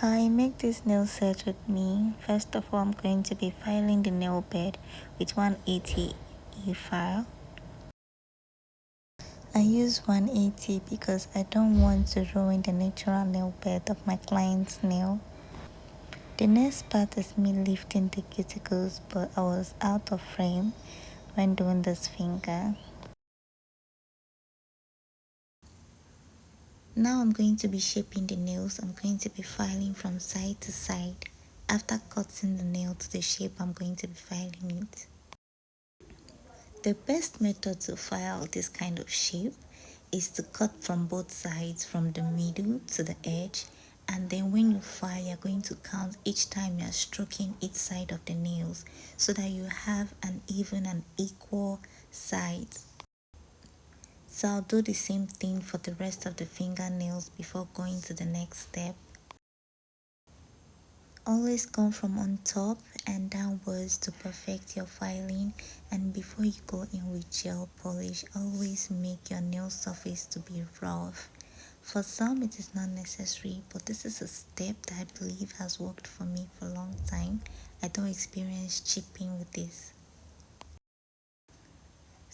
Hi, make this nail set with me. First of all, I'm going to be filing the nail bed with 180 file. I use 180 because I don't want to ruin the natural nail bed of my client's nail. The next part is me lifting the cuticles, but I was out of frame when doing this finger. Now I'm going to be shaping the nails. I'm going to be filing from side to side. After cutting the nail to the shape, I'm going to be filing it. The best method to file this kind of shape is to cut from both sides, from the middle to the edge, and then when you file, you're going to count each time you're stroking each side of the nails so that you have an even and equal sides. So I'll do the same thing for the rest of the fingernails before going to the next step. Always come from on top and downwards to perfect your filing, and before you go in with gel polish, always make your nail surface to be rough. For some it is not necessary, but this is a step that I believe has worked for me for a long time. I don't experience chipping with this.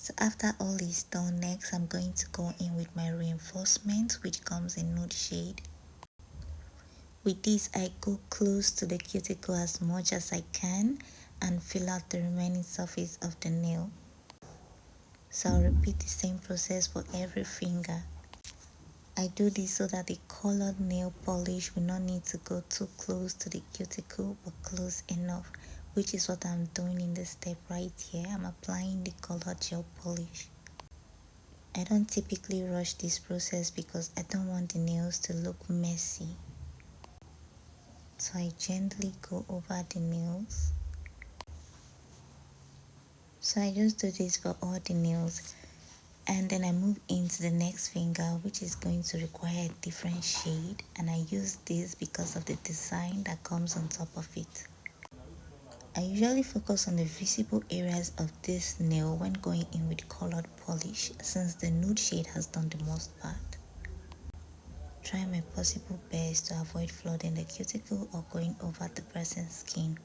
So after all is done, next I'm going to go in with my reinforcement, which comes in nude shade. With this, I go close to the cuticle as much as I can and fill out the remaining surface of the nail. So I'll repeat the same process for every finger. I do this so that the colored nail polish will not need to go too close to the cuticle, but close enough, which is what I'm doing in this step right here. I'm applying the colored gel polish. I don't typically rush this process because I don't want the nails to look messy. So I gently go over the nails. So I just do this for all the nails, and then I move into the next finger, which is going to require a different shade, and I use this because of the design that comes on top of it. I usually focus on the visible areas of this nail when going in with colored polish, since the nude shade has done the most part. Try my possible best to avoid flooding the cuticle or going over the person's skin.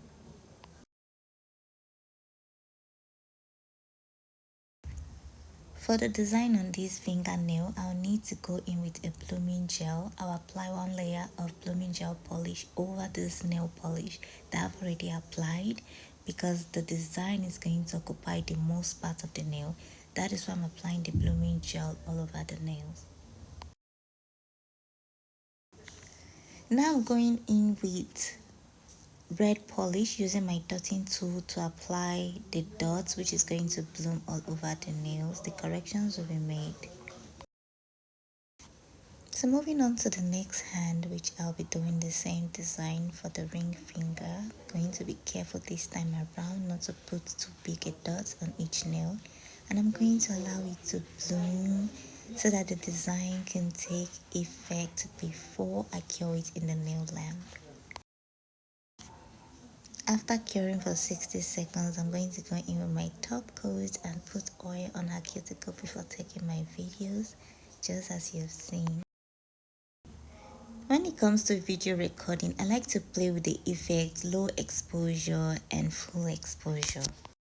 For the design on this fingernail, I'll need to go in with a blooming gel. I'll apply one layer of blooming gel polish over this nail polish that I've already applied because the design is going to occupy the most part of the nail. That is why I'm applying the blooming gel all over the nails. Now I'm going in with red polish using my dotting tool to apply the dots, which is going to bloom all over the nails. The corrections will be made. So moving on to the next hand, which I'll be doing the same design for the ring finger. Going to be careful this time around not to put too big a dot on each nail, and I'm going to allow it to bloom so that the design can take effect before I cure it in the nail lamp. After curing for 60 seconds, I'm going to go in with my top coat and put oil on her cuticle before taking my videos, just as you've seen. When it comes to video recording, I like to play with the effect low exposure and full exposure.